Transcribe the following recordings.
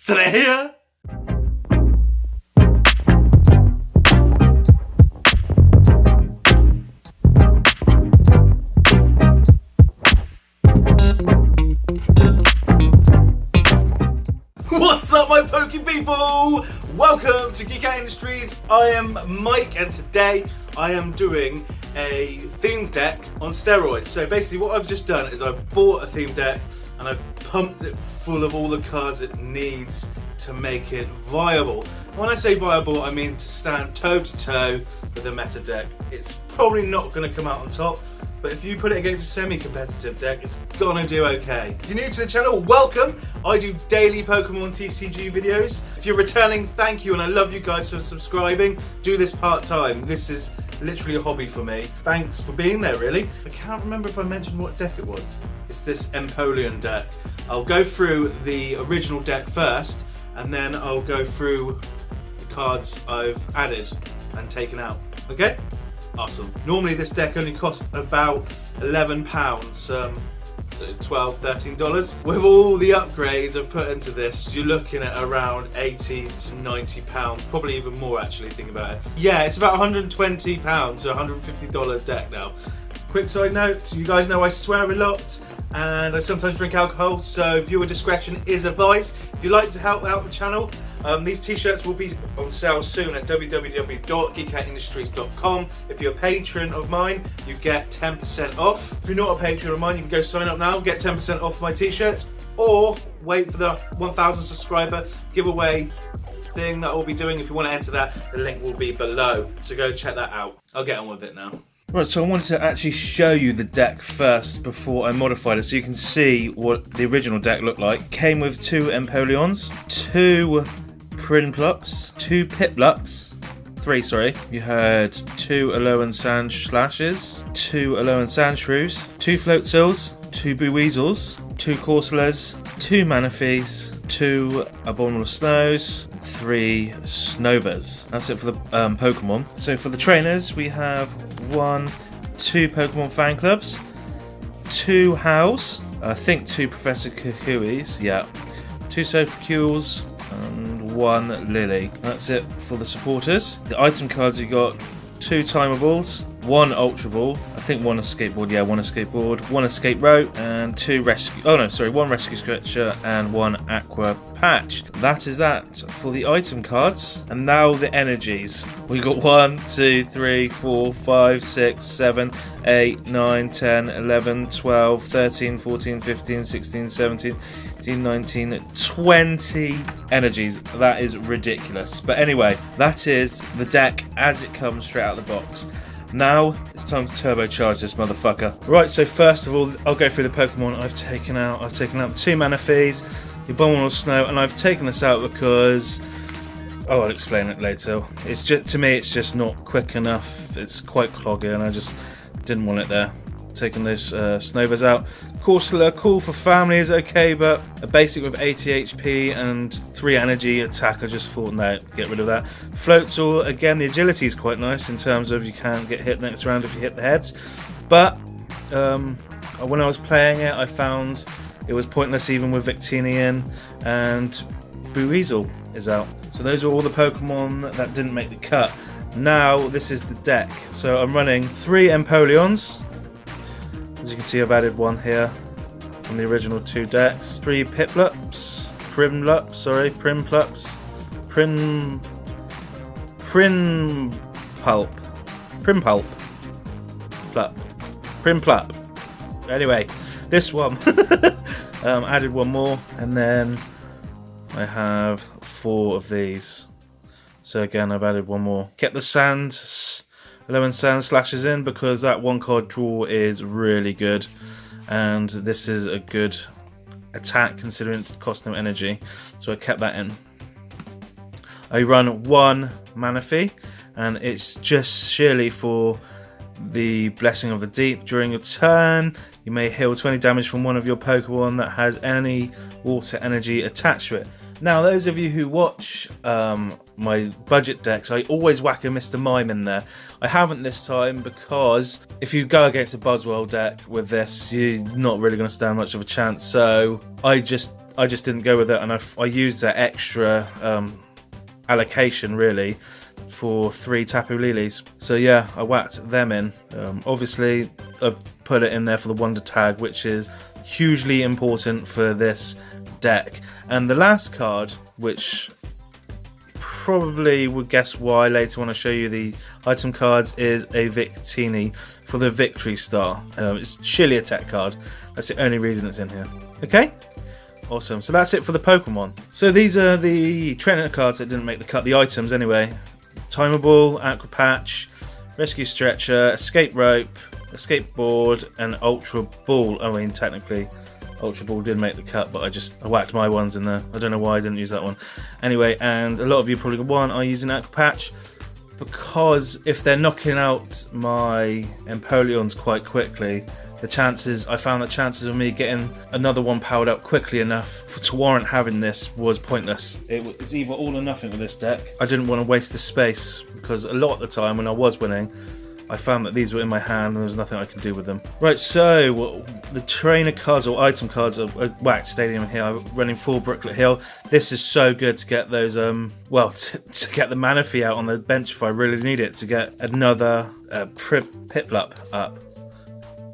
Still here? What's up, my Poke people? Welcome to GOI Industries. I am Mike, and today I am doing a theme deck on steroids. So basically what I've just done is I've bought a theme deck and I've pumped it full of all the cards it needs to make it viable. When I say viable, I mean to stand toe to toe with the meta deck. It's probably not going to come out on top, but if you put it against a semi-competitive deck, it's gonna do okay. If you're new to the channel, welcome. I do daily Pokemon TCG videos. If you're returning, thank you, and I love you guys for subscribing. Do this part-time. This is literally a hobby for me. Thanks for being there, really. I can't remember if I mentioned what deck it was. It's this Empoleon deck. I'll go through the original deck first, and then I'll go through the cards I've added and taken out. Okay? Awesome. Normally this deck only costs about £11, so $12, $13. With all the upgrades I've put into this, you're looking at around £80 to £90, probably even more actually, think about it. Yeah, it's about £120, so $150 deck now. Quick side note, you guys know I swear a lot and I sometimes drink alcohol, so viewer discretion is advised. If you'd like to help out the channel, these t-shirts will be on sale soon at www.geekoutindustries.com. If you're a patron of mine, you get 10% off. If you're not a patron of mine, you can go sign up now, get 10% off my t-shirts, or wait for the 1,000 subscriber giveaway thing that I'll be doing. If you want to enter that, the link will be below, so go check that out. I'll get on with it now. Right, so I wanted to actually show you the deck first before I modified it, so you can see what the original deck looked like. Came with 2 Empoleons, 2 Prinplups, 2 Piplups, 3, sorry. You had 2 Alolan Sandslash, 2 Alolan Sandshrews, 2 Floatzils, 2 Buweasels, 2 Corsolas, 2 Manaphies, 2 Abominable Snows, 3 Snovas. That's it for the Pokemon. So for the trainers, we have 2 Pokemon fan clubs, 2 Howls, I think 2 Professor Kukuis, yeah, 2 Sophocles, and 1 Lily. That's it for the supporters. The item cards, you got 2 Timables, 1 Ultra Ball, I think 1 Escape Board, yeah, 1 Escape Board, 1 Escape Rope, and 2 Rescue, 1 Rescue Stretcher, and 1 Aqua Patch. That is that for the item cards. And now the energies. We got 1, 2, 3, 4, 5, 6, 7, 8, 9, 10, 11, 12, 13, 14, 15, 16, 17, 18, 19, 20 energies. That is ridiculous. But anyway, that is the deck as it comes straight out of the box. Now it's time to turbocharge this motherfucker. Right, so first of all, I'll go through the Pokemon I've taken out. I've taken out the 2 Manaphies, the Abominable Snow, and I've taken this out because, I'll explain it later. It's just, to me, it's just not quick enough. It's quite cloggy, and I just didn't want it there. Taking those Snovas out. Corsola, cool for family, is okay, but a basic with 80 HP and 3 energy attack, I just thought, no, get rid of that. Floatzel, again, the agility is quite nice in terms of you can't get hit next round if you hit the heads. But when I was playing it, I found it was pointless even with Victinian, and Buweasel is out. So those are all the Pokemon that didn't make the cut. Now, this is the deck. So I'm running 3 Empoleons. As you can see, I've added 1 here from the original 2 decks. 3 Piplups, Prinplups, Prinplup. Anyway, this one. Added 1 more, and then I have 4 of these. So again, I've added 1 more. Kept the Alolan Sandslashes in because that 1 card draw is really good, and this is a good attack considering it costs no energy, so I kept that in. I run 1 Manaphy, and it's just sheerly for the Blessing of the Deep. During your turn, you may heal 20 damage from one of your Pokemon that has any water energy attached to it. Now, those of you who watch my budget decks, I always whack a Mr. Mime in there. I haven't this time because if you go against a Buzzwell deck with this, you're not really going to stand much of a chance. So I just I just didn't go with it, and I used that extra allocation really for 3 Tapu Lilies. So yeah, I whacked them in. Obviously I've put it in there for the Wonder Tag, which is hugely important for this deck. And the last card, which probably would guess why later when I show you the item cards, is a Victini for the Victory Star. It's surely a tech card. That's the only reason it's in here. Okay, awesome. So that's it for the Pokemon. So these are the trainer cards that didn't make the cut, the items anyway. Timeable, Aqua Patch, Rescue Stretcher, Escape Rope, Escape Board, and Ultra Ball. I mean, technically Ultra Ball did make the cut, but I whacked my ones in there. I don't know why I didn't use that one. Anyway, and a lot of you probably go, why aren't I using Aqua Patch? Because if they're knocking out my Empoleons quite quickly, I found the chances of me getting another one powered up quickly enough to warrant having this was pointless. It's either all or nothing with this deck. I didn't want to waste the space, because a lot of the time when I was winning, I found that these were in my hand and there was nothing I could do with them. Right, so the trainer cards or item cards are whacked Stadium here. I'm running full Bricklet Hill. This is so good to get those, to get the Manaphy out on the bench if I really need it, to get another Piplup up.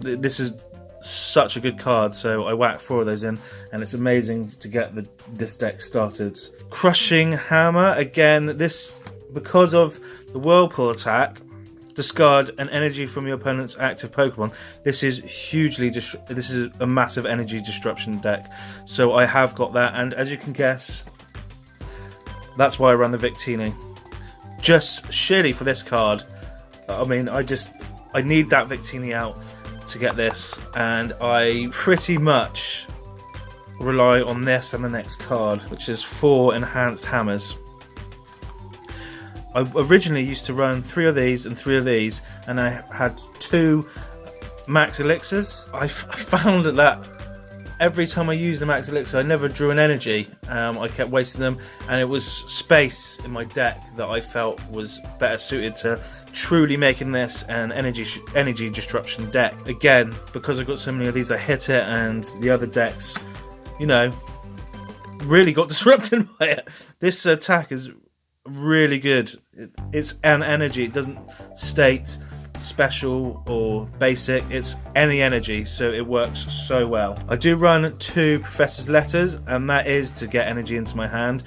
This is such a good card, so I whacked 4 of those in, and it's amazing to get this deck started. Crushing Hammer, again, this, because of the Whirlpool attack, discard an energy from your opponent's active Pokemon. This is this is a massive energy disruption deck, so I have got that, and as you can guess, that's why I run the Victini. Just surely for this card, I mean, I need that Victini out to get this, and I pretty much rely on this and the next card, which is 4 enhanced hammers. I originally used to run 3 of these and 3 of these, and I had 2 max elixirs. I found that every time I used the max elixir, I never drew an energy. I kept wasting them, and it was space in my deck that I felt was better suited to truly making this an energy disruption deck. Again, because I've got so many of these, I hit it, and the other decks, you know, really got disrupted by it. This attack is really good. It's an energy. It doesn't state special or basic, it's any energy, so it works so well. I do run 2 Professor's Letters, and that is to get energy into my hand.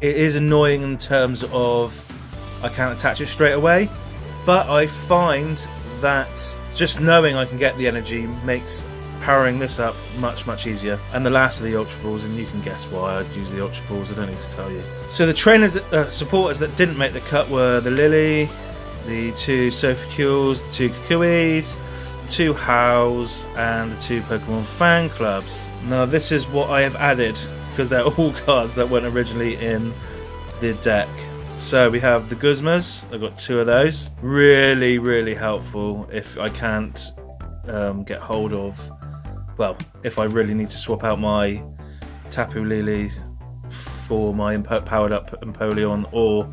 It is annoying in terms of I can't attach it straight away, but I find that just knowing I can get the energy makes powering this up much easier. And the last of the Ultra Balls, and you can guess why I'd use the Ultra Balls, I don't need to tell you. So the trainers supporters that didn't make the cut were the Lily, the 2 Sophicles, the 2 Kukuis, the 2 Howls, and the 2 Pokemon Fan Clubs. Now this is what I have added, because they're all cards that weren't originally in the deck. So we have the Guzmas, I've got 2 of those. Really helpful if I can't get hold of, well, if I really need to swap out my Tapu Lili for my powered up Empoleon, or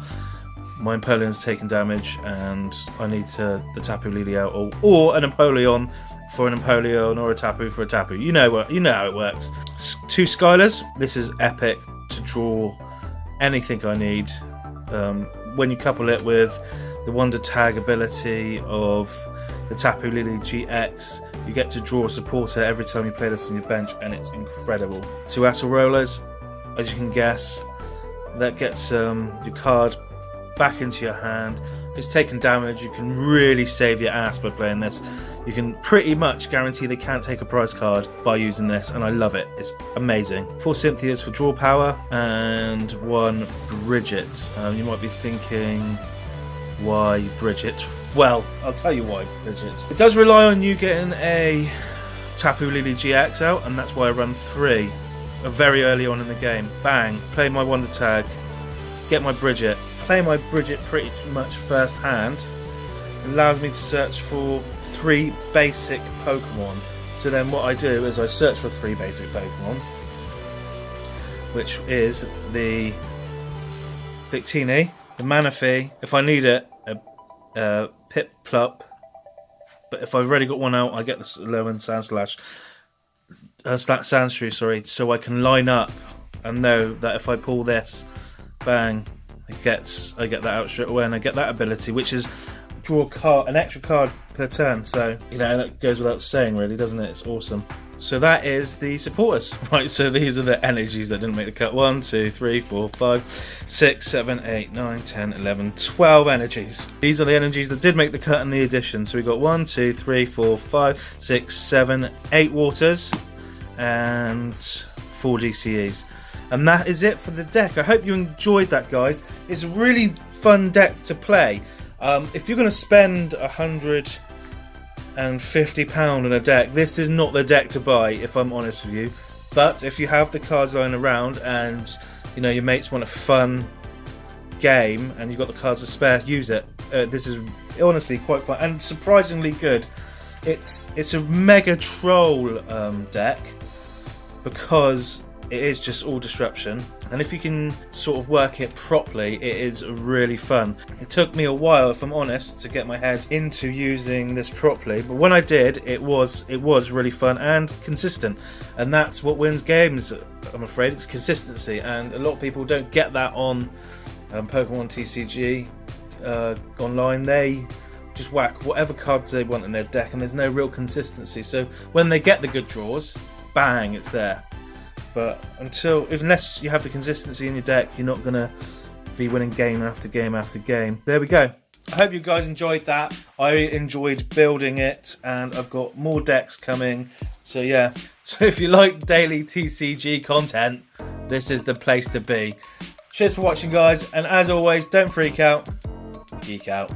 my Empoleon's taking damage and I need the Tapu Lili out, or an Empoleon for an Empoleon, or a Tapu for a Tapu. You know how it works. 2 Skylers. This is epic to draw anything I need. When you couple it with the Wonder Tag ability of the Tapu Lili GX, you get to draw a supporter every time you play this on your bench, and it's incredible. 2 Acerolas, as you can guess, that gets your card back into your hand. If it's taken damage, you can really save your ass by playing this. You can pretty much guarantee they can't take a prize card by using this, and I love it. It's amazing. 4 Cynthias for draw power, and 1 Bridget. You might be thinking, why Bridget? Well, I'll tell you why Bridget. It does rely on you getting a Tapu Lili GX out, and that's why I run 3 very early on in the game. Bang, play my Wonder Tag, get my Bridget, play my Bridget pretty much first hand. It allows me to search for 3 basic Pokemon. So then what I do is I search for 3 basic Pokemon, which is the Victini, the Manaphy, if I need it, a Piplup, but if I've already got one out, I get the Low and Sand Slash. Sandshrew, sorry, so I can line up and know that if I pull this, bang, I get that out straight away, and I get that ability, which is draw an extra card per turn. So you know, that goes without saying, really, doesn't it? It's awesome. So that is the supporters, right? So these are the energies that didn't make the cut. 1, 2, 3, 4, 5, 6, 7, 8, 9, 10, 11, 12 energies. These are the energies that did make the cut in the edition. So we got 1, 2, 3, 4, 5, 6, 7, 8 waters and 4 DCEs. And that is it for the deck. I hope you enjoyed that, guys. It's a really fun deck to play. If you're going to spend £150 on a deck, this is not the deck to buy, if I'm honest with you. But if you have the cards lying around and you know your mates want a fun game and you've got the cards to spare, use it. This is honestly quite fun and surprisingly good. It's a mega troll deck because it is just all disruption, and if you can sort of work it properly, it is really fun. It took me a while, if I'm honest, to get my head into using this properly, but when I did, it was really fun and consistent, and that's what wins games. I'm afraid it's consistency, and a lot of people don't get that on Pokemon TCG online. They just whack whatever cards they want in their deck, and there's no real consistency. So when they get the good draws, bang, it's there. But unless you have the consistency in your deck, you're not going to be winning game after game after game. There we go. I hope you guys enjoyed that. I enjoyed building it, and I've got more decks coming. So yeah, so if you like daily TCG content, this is the place to be. Cheers for watching, guys, and as always, don't freak out, geek out.